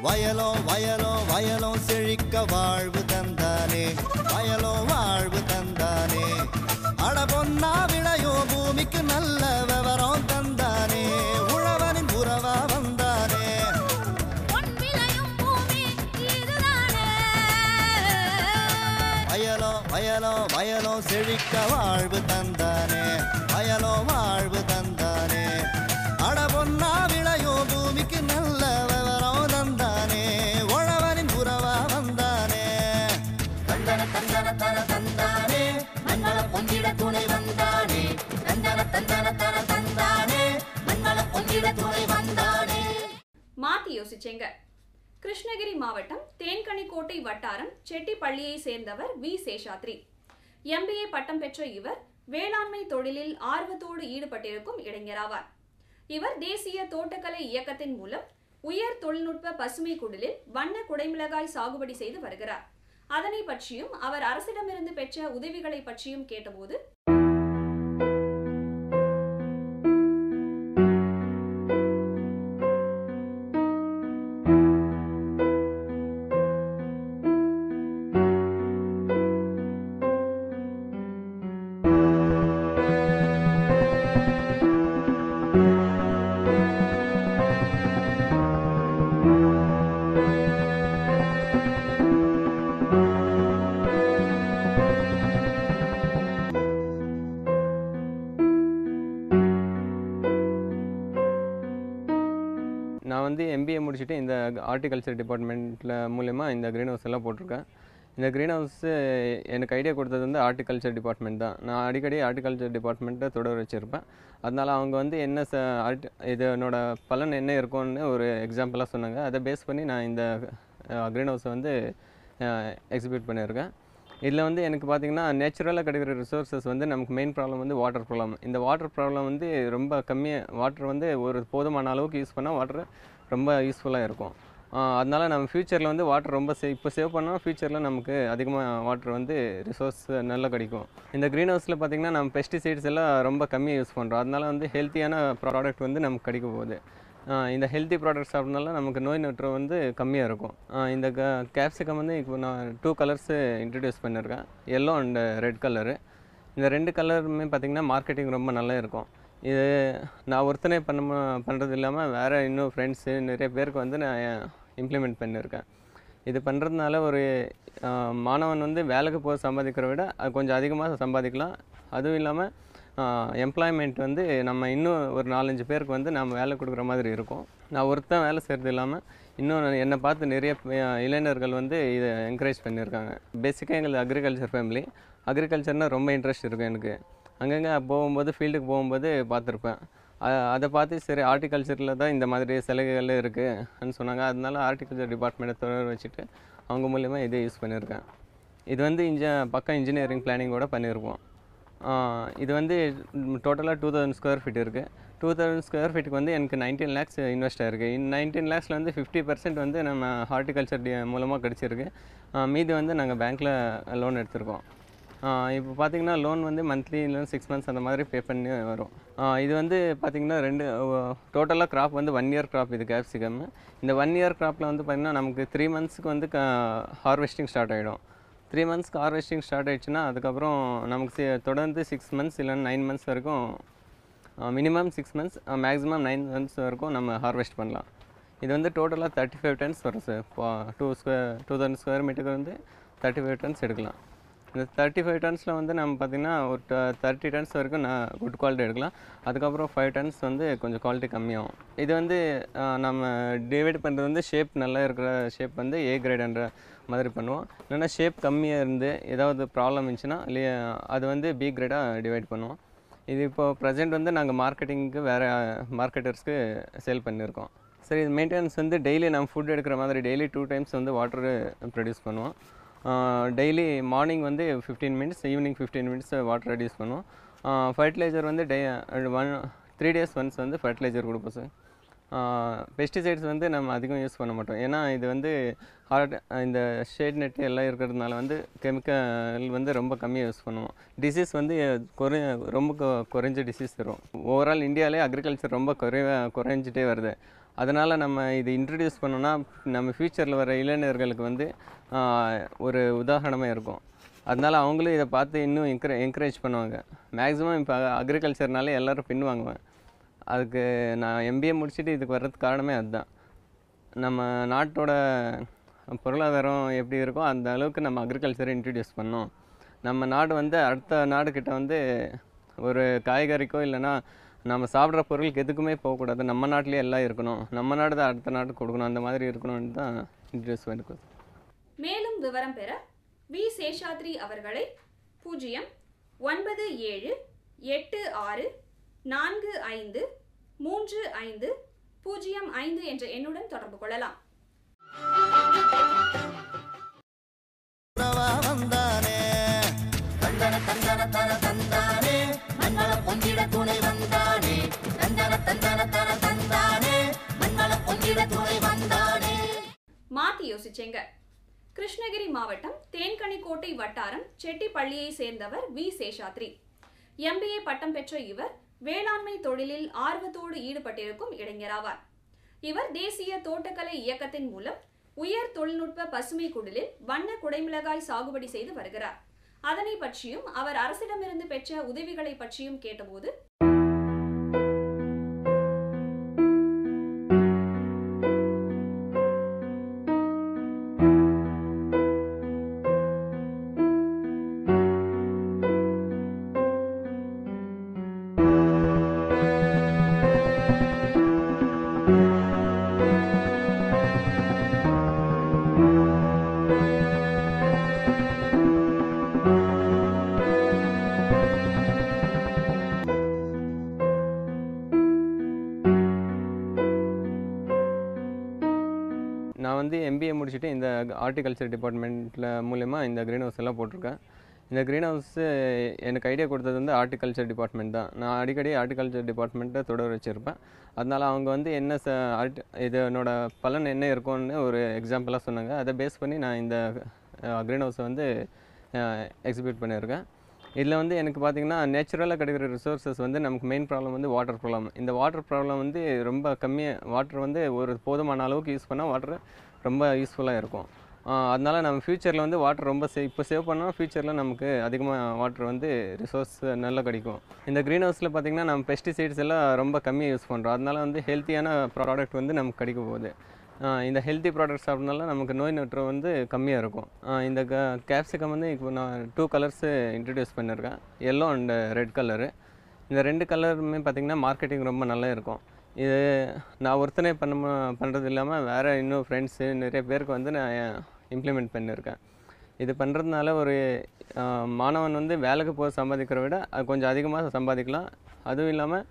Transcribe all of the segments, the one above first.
வயலோ வயலோ வயலோ செழிக்க வாழ்வு தந்தானே, வயலோ வாழ்வு தந்தானே. அட பொன்னா விளையோ பூமிக்கு நல்ல விவரம் தந்தானே, உழவனின் உறவா வந்தானே. வயலோ வயலோ வயலோ செழிக்க வாழ்வு தந்தானே, வயலோ வாழ்வு தந்தானே. அட பொன்னா விளையோ பூமிக்கு நல்ல விவரம் தந்தானே, உழவனின் உறவா வந்தானே. தந்தன தந்தன தன தந்தானே, மங்கள பொங்கிட துணை வந்தானே. தந்தன தந்தன தன தந்தானே, மங்கள பொங்கிட துணை வந்தானே. மாத்தி யோசிச்சேங்க. கிருஷ்ணகிரி மாவட்டம் தேன்கனிக்கோட்டை வட்டாரம் செட்டிப்பள்ளியை சேர்ந்தவர் வி சேஷாத்ரி. MBA பட்டம் பெற்ற இவர் வேளாண்மை தொழிலில் ஆர்வத்தோடு ஈடுபட்டிருக்கும் இளைஞராவார். இவர் தேசிய தோட்டக்கலை இயக்கத்தின் மூலம் உயர் தொழில்நுட்ப பசுமை குடிலில் வண்ண குடைமிளகாய் சாகுபடி செய்து வருகிறார். அதனை பற்றியும் அவர் அரசிடமிருந்து பெற்ற உதவிகளை பற்றியும் கேட்டபோது, நான் வந்து MBA முடிச்சுட்டு இந்த ஹார்டிகல்ச்சர் டிபார்ட்மெண்ட்டில் மூலயமா இந்த க்ரீன் ஹவுஸ் எல்லாம் போட்டிருக்கேன். இந்த க்ரீன் ஹவுஸு எனக்கு ஐடியா கொடுத்தது வந்து ஹார்டிகல்ச்சர் டிபார்ட்மெண்ட் தான். நான் அடிக்கடி ஹார்டிகல்ச்சர் டிபார்ட்மெண்ட்டை தொடர் வச்சுருப்பேன். அதனால் அவங்க வந்து என்ன இதனோட பலன் என்ன இருக்கும்னு ஒரு எக்ஸாம்பிளாக சொன்னாங்க. அதை பேஸ் பண்ணி நான் இந்த க்ரீன் ஹவுஸை வந்து எக்ஸிக்யூட் பண்ணியிருக்கேன். இதில் வந்து எனக்கு பார்த்திங்கன்னா நேச்சுரலாக கிடைக்கிற ரிசோர்ஸஸ் வந்து நமக்கு மெயின் ப்ராப்ளம் வந்து வாட்டர் ப்ராப்ளம். இந்த வாட்டர் ப்ராப்ளம் வந்து ரொம்ப கம்மியாக வாட்டர் வந்து ஒரு போதுமான அளவுக்கு யூஸ் பண்ணால் வாட்டர் ரொம்ப யூஸ்ஃபுல்லாக இருக்கும். அதனால் நம்ம ஃப்யூச்சரில் வந்து வாட்டர் ரொம்ப இப்போ சேவ் பண்ணால் ஃப்யூச்சரில் நமக்கு அதிகமாக வாட்டர் வந்து ரிசோர்ஸ் நல்லா கிடைக்கும். இந்த க்ரீன் ஹவுஸில் பார்த்திங்கன்னா நம்ம பெஸ்டிசைட்ஸ் எல்லாம் ரொம்ப கம்மியாக யூஸ் பண்ணுறோம். அதனால் வந்து ஹெல்த்தியான ப்ராடக்ட் வந்து நமக்கு கிடைக்க போகுது. இந்த ஹெல்த்தி ப்ராடக்ட்ஸ் சாப்பிட்றதுனால நமக்கு நோய் நொற்று வந்து கம்மியாக இருக்கும். இந்த கேப்சிகம் வந்து இப்போ நான் 2 கலர்ஸு இன்ட்ரடியூஸ் பண்ணியிருக்கேன், எல்லோ அண்ட் ரெட் கலரு. இந்த 2 கலருமே பார்த்திங்கன்னா மார்க்கெட்டிங் ரொம்ப நல்லா இருக்கும். இது நான் ஒருத்தனே பண்ணுறது இல்லாமல் வேறு இன்னும் ஃப்ரெண்ட்ஸு நிறைய பேருக்கு வந்து நான் இம்ப்ளிமெண்ட் பண்ணியிருக்கேன். இது பண்ணுறதுனால ஒரு மாணவன் வந்து வேலைக்கு போய் சம்பாதிக்கிறத விட அது கொஞ்சம் அதிகமாக சம்பாதிக்கலாம். அதுவும் இல்லாமல் எம்ப்ளாய்மெண்ட் வந்து நம்ம இன்னும் ஒரு 4-5 பேருக்கு வந்து நம்ம வேலை கொடுக்குற மாதிரி இருக்கும். நான் ஒருத்தன் வேலை செய்கிறது இல்லாமல் இன்னும் என்னை பார்த்து நிறைய இளைஞர்கள் வந்து இதை என்கரேஜ் பண்ணியிருக்காங்க. பேசிக்காக எங்களுக்கு அக்ரிகல்ச்சர் ஃபேமிலி. அக்ரிகல்ச்சர்னால் ரொம்ப இன்ட்ரெஸ்ட் இருக்கும் எனக்கு. அங்கங்கே போகும்போது ஃபீல்டுக்கு போகும்போது பார்த்துருப்பேன். அதை பார்த்து சரி ஹார்டிகல்ச்சரில் தான் இந்த மாதிரி சலுகைகள் இருக்குதுன்னு சொன்னாங்க. அதனால ஹார்டிகல்ச்சர் டிபார்ட்மெண்ட்டை தொடர் வச்சுட்டு அவங்க மூலிமா இதை யூஸ் பண்ணியிருக்கேன். இது வந்து பக்கம் இன்ஜினியரிங் பிளானிங்கோடு பண்ணியிருக்கோம். இது வந்து டோட்டலாக 2000 ஸ்கொயர் ஃபீட் இருக்குது. 2000 ஸ்கொயர் ஃபீட்டுக்கு வந்து எனக்கு 19 lakhs இன்வெஸ்ட் ஆகிருக்கு. 19 lakhஸில் வந்து 50% வந்து நம்ம ஹார்டிகல்ச்சர் மூலமாக கிடச்சிருக்கு. மீதி வந்து நாங்கள் பேங்க்கில் லோன் எடுத்திருக்கோம். இப்போ பார்த்திங்கன்னா லோன் வந்து மந்த்லி இல்லைன்னா 6 months அந்த மாதிரி பே பண்ணி வரும். இது வந்து பார்த்திங்கன்னா டோட்டலாக க்ராப் வந்து 1 year க்ராப். இது கேப்சிகம். இந்த 1 year க்ராப்பில் வந்து பார்த்திங்கன்னா நமக்கு 3 monthsக்கு வந்து ஹார்வெஸ்டிங் ஸ்டார்ட் ஆகிடும். 3 monthsக்கு ஹார்வெஸ்டிங் ஸ்டார்ட் ஆகிடுச்சுன்னா அதுக்கப்புறம் நமக்கு தொடர்ந்து 6 months இல்லைன்னா 9 months வரைக்கும், மினிமம் 6 months மேக்ஸிமம் 9 months வரைக்கும் நம்ம ஹார்வெஸ்ட் பண்ணலாம். இது வந்து டோட்டலாக 35 tons வரும் சார். 2000 ஸ்கொயர் மீட்டருக்கு வந்து 35 tons எடுக்கலாம். இந்த 35 tonsல வந்து நம்ம பார்த்திங்கன்னா ஒரு 30 tons வரைக்கும் குட் குவாலிட்டி எடுக்கலாம். அதுக்கப்புறம் 5 tons வந்து கொஞ்சம் குவாலிட்டி கம்மியாகும். இது வந்து நம்ம டிவைட் பண்ணுறது வந்து ஷேப் நல்லா இருக்கிற ஷேப் வந்து A கிரேடுன்ற மாதிரி பண்ணுவோம். இல்லைன்னா ஷேப் கம்மியாக இருந்து ஏதாவது ப்ராப்ளம் இருந்துச்சுன்னா இல்லையா அது வந்து B கிரேடாக டிவைட் பண்ணுவோம். இது இப்போது ப்ரெசென்ட் வந்து நாங்கள் மார்க்கெட்டிங்க்கு வேறு மார்க்கெட்டர்ஸ்க்கு சேல் பண்ணியிருக்கோம். சரி, இது மெயின்டெனன்ஸ் வந்து டெய்லி நம்ம ஃபுட் எடுக்கிற மாதிரி டெய்லி 2 times வந்து வாட்டரு ப்ரொடியூஸ் பண்ணுவோம். டெய்லி மார்னிங் வந்து 15 minutes, evening 15 minutes water reduce பண்ணுவோம். ஃபர்டிலைசர் வந்து 3 days once வந்து ஃபர்டிலைசர் கொடுப்போம் சார். பெஸ்டிசைட்ஸ் வந்து நம்ம அதிகம் யூஸ் பண்ண மாட்டோம். ஏன்னா இது வந்து இந்த ஷேட் நெட்டு எல்லாம் இருக்கிறதுனால வந்து கெமிக்கல் வந்து ரொம்ப கம்மியாக யூஸ் பண்ணுவோம். டிசீஸ் வந்து ரொம்ப குறைஞ்ச டிசீஸ் தரும். ஓவரால் இந்தியாவிலே அக்ரிகல்ச்சர் ரொம்ப குறைஞ்சிட்டே வருது. அதனால் நம்ம இது இன்ட்ரடியூஸ் பண்ணோன்னா நம்ம ஃப்யூச்சரில் வர இளைஞர்களுக்கு வந்து ஒரு உதாரணமாக இருக்கும். அதனால் அவங்களும் இதை பார்த்து இன்னும் என்கரேஜ் பண்ணுவாங்க. மேக்ஸிமம் இப்போ அக்ரிகல்ச்சர்னாலே எல்லோரும் பின்னுவாங்க. அதுக்கு நான் எம்பிஏ முடிச்சுட்டு இதுக்கு வர்றதுக்கு காரணமே அதுதான். நம்ம நாட்டோட பொருளாதாரம் எப்படி இருக்கோ அந்த அளவுக்கு நம்ம அக்ரிகல்ச்சரை இன்ட்ரடியூஸ் பண்ணோம். நம்ம நாடு வந்து அடுத்த நாடுக்கிட்ட வந்து ஒரு காய்கறிக்கோ இல்லைன்னா நம்ம சாப்பிட்ற பொருளுக்கு எதுக்குமே போகக்கூடாது, நம்ம நாட்டிலே எல்லாம் இருக்கணும், நம்ம நாடு தான் அடுத்த நாட்டுக்கு கொடுக்கணும், அந்த மாதிரி இருக்கணும்னு தான் இன்ட்ரடியூஸ் பண்ணிருக்கோம். மேலும் விவரம் பெற வி சேஷாத்ரி அவர்களை 09748453505 என்ற எண்ணுடன் தொடர்பு கொள்ளலாம். வந்தானே தந்தன தந்தன தன தந்தானே மண்ணள பொங்கிட துணை வந்தானே தந்தன தந்தன தன தந்தானே மண்ணள பொங்கிட துணை வந்தானே. மாத்தி யோசிச்சேங்க. கிருஷ்ணகிரி மாவட்டம் தேன்கனிக்கோட்டை வட்டாரம் செட்டிப்பள்ளியை சேர்ந்தவர் வி சேஷாத்ரி. எம்பிஏ பட்டம் பெற்ற இவர் வேளாண்மை தொழிலில் ஆர்வத்தோடு ஈடுபட்டிருக்கும் இளைஞராவார். இவர் தேசிய தோட்டக்கலை இயக்கத்தின் மூலம் உயர் தொழில்நுட்ப பசுமை குடிலில் வண்ண குடைமிளகாய் சாகுபடி செய்து வருகிறார். அதனை பற்றியும் அவர் அரசிடமிருந்து பெற்ற உதவிகளை பற்றியும் கேட்டபோது, நான் வந்து எம்பிஏ முடிச்சுட்டு இந்த ஹார்டிகல்ச்சர் டிபார்ட்மெண்ட்டில் மூலயமா இந்த க்ரீன் ஹவுஸ் எல்லாம் போட்டிருக்கேன். இந்த க்ரீன் ஹவுஸு எனக்கு ஐடியா கொடுத்தது வந்து ஹார்டிகல்ச்சர் டிபார்ட்மெண்ட் தான். நான் அடிக்கடி ஹார்டிகல்ச்சர் டிபார்ட்மெண்ட்டை தொடர் வச்சுருப்பேன். அதனால் அவங்க வந்து என்ன இதனோட பலன் என்ன இருக்கும்னு ஒரு எக்ஸாம்பிளாக சொன்னாங்க. அதை பேஸ் பண்ணி நான் இந்த க்ரீன் ஹவுஸை வந்து எக்ஸிக்யூட் பண்ணியிருக்கேன். இதில் வந்து எனக்கு பார்த்திங்கன்னா நேச்சுரலாக கிடைக்கிற ரிசோர்ஸஸ் வந்து நமக்கு மெயின் ப்ராப்ளம் வந்து வாட்டர் ப்ராப்ளம். இந்த வாட்டர் ப்ராப்ளம் வந்து ரொம்ப கம்மியாக, வாட்டர் வந்து ஒரு போதுமான அளவுக்கு யூஸ் பண்ணால் வாட்டர் ரொம்ப யூஸ்ஃபுல்லாக இருக்கும். அதனால் நம்ம ஃப்யூச்சரில் வந்து வாட்டர் ரொம்ப இப்போ சேவ் பண்ணால் ஃப்யூச்சரில் நமக்கு அதிகமாக வாட்டர் வந்து ரிசோர்ஸ் நல்லா கிடைக்கும். இந்த க்ரீன் ஹவுஸில் பார்த்திங்கன்னா நம்ம பெஸ்டிசைட்ஸ் எல்லாம் ரொம்ப கம்மியாக யூஸ் பண்ணுறோம். அதனால் வந்து ஹெல்த்தியான ப்ராடக்ட் வந்து நமக்கு கிடைக்க போகுது. இந்த ஹெல்த்தி ப்ராடக்ட் சாப்பிட்றதுனால நமக்கு நோய் நொற்று வந்து கம்மியாக இருக்கும். இந்த கேப்சிகம் வந்து இப்போ நான் 2 கலர்ஸு இன்ட்ரடியூஸ் பண்ணியிருக்கேன், எல்லோ அண்ட் ரெட் கலரு. இந்த 2 கலருமே பார்த்திங்கன்னா மார்க்கெட்டிங் ரொம்ப நல்லா இருக்கும். இது நான் ஒருத்தனே பண்ணுறது இல்லாமல் வேறு இன்னும் ஃப்ரெண்ட்ஸு நிறைய பேருக்கு வந்து நான் இம்ப்ளிமெண்ட் பண்ணியிருக்கேன். இது பண்ணுறதுனால ஒரு மாணவன் வந்து வேலைக்கு போக சம்பாதிக்கிறத விட அது கொஞ்சம் அதிகமாக சம்பாதிக்கலாம். அதுவும் இல்லாமல்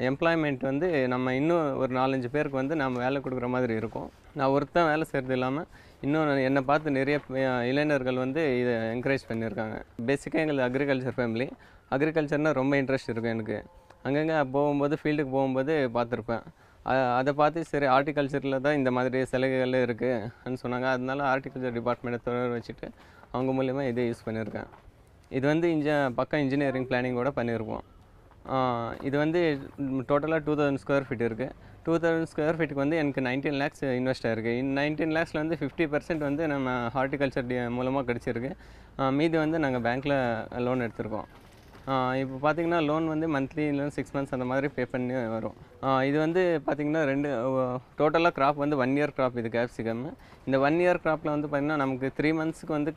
எம்ப்ளாய்மெண்ட் வந்து நம்ம இன்னும் ஒரு 4-5 பேருக்கு வந்து நம்ம வேலை கொடுக்குற மாதிரி இருக்கும். நான் ஒருத்தன் வேலை செய்கிறது இல்லாமல் இன்னும் என்னை பார்த்து நிறைய இளைஞர்கள் வந்து இதை என்கரேஜ் பண்ணியிருக்காங்க. பேசிக்காக எங்களுக்கு அக்ரிகல்ச்சர் ஃபேமிலி. அக்ரிகல்ச்சர்னால் ரொம்ப இன்ட்ரெஸ்ட் இருக்கும் எனக்கு. அங்கங்கே போகும்போது ஃபீல்டுக்கு போகும்போது பார்த்துருப்பேன். அதை பார்த்து சரி ஹார்டிகல்ச்சரில் தான் இந்த மாதிரி சலுகைகள் இருக்குதுன்னு சொன்னாங்க. அதனால ஹார்டிகல்ச்சர் டிபார்ட்மெண்ட்டை தொடர் வச்சுட்டு அவங்க மூலிமா இதை யூஸ் பண்ணியிருக்கேன். இது வந்து பக்கம் இன்ஜினியரிங் பிளானிங்கோடு பண்ணியிருக்கோம். இது வந்து டோட்டலாக 2000 ஸ்கொயர் ஃபீட் இருக்குது. 2000 ஸ்கொயர் ஃபீட்டுக்கு வந்து எனக்கு 19 lakhs இன்வெஸ்ட் ஆகிருக்கு. 19 lakhஸில் வந்து 50% வந்து நம்ம ஹார்டிகல்ச்சர் மூலமாக கிடச்சிருக்கு. மீதி வந்து நாங்கள் பேங்க்கில் லோன் எடுத்திருக்கோம். இப்போ பார்த்திங்கன்னா லோன் வந்து மந்த்லி இல்லைன்னா 6 months அந்த மாதிரி பே பண்ணி வரும். இது வந்து பார்த்திங்கன்னா டோட்டலாக கிராப் வந்து 1 year கிராப். இது கேப்சிகம். இந்த 1 year கிராப்பில் வந்து பார்த்திங்கன்னா நமக்கு 3 monthsக்கு வந்து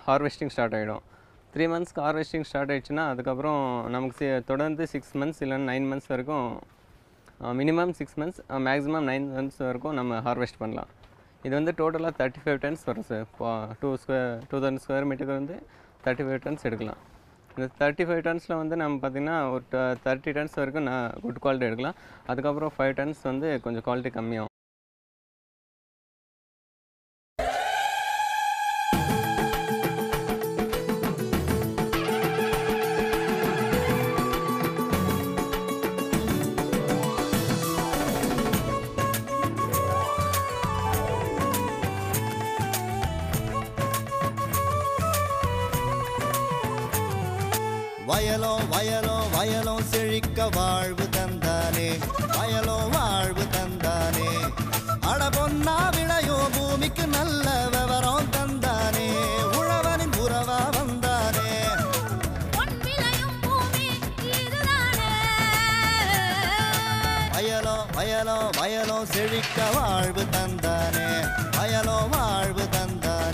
ஹார்வெஸ்டிங் ஸ்டார்ட் ஆகிடும். 3 monthsக்கு ஹார்வெஸ்டிங் ஸ்டார்ட் ஆகிடுச்சுன்னா அதுக்கப்புறம் நமக்கு தொடர்ந்து 6 months இல்லைன்னா 9 months வரைக்கும், மினிமம் 6 months மேக்ஸிமம் 9 months வரைக்கும் நம்ம ஹார்வெஸ்ட் பண்ணலாம். இது வந்து டோட்டலாக 35 tons வரும் சார். 2000 ஸ்கொயர் மீட்டருக்கு வந்து 35 tons எடுக்கலாம். இந்த 35 tonsல வந்து நம்ம பார்த்திங்கன்னா ஒரு 30 tons வரைக்கும் குட் குவாலிட்டி எடுக்கலாம். அதுக்கப்புறம் 5 tons வந்து கொஞ்சம் குவாலிட்டி கம்மியாகும். வயலோ வயலோ வயலோ செழிக்க வாழ்வு தந்தானே வயலோ வாழ்வு தந்தானே அட பொன்னா விளையோ பூமிக்கு நல்ல விவரம் தந்தானே உழவனின் உறவா வந்தானே வயலோ வயலோ வயலோ செழிக்க வாழ்வு தந்தானே வயலோ வாழ்வு தந்தானே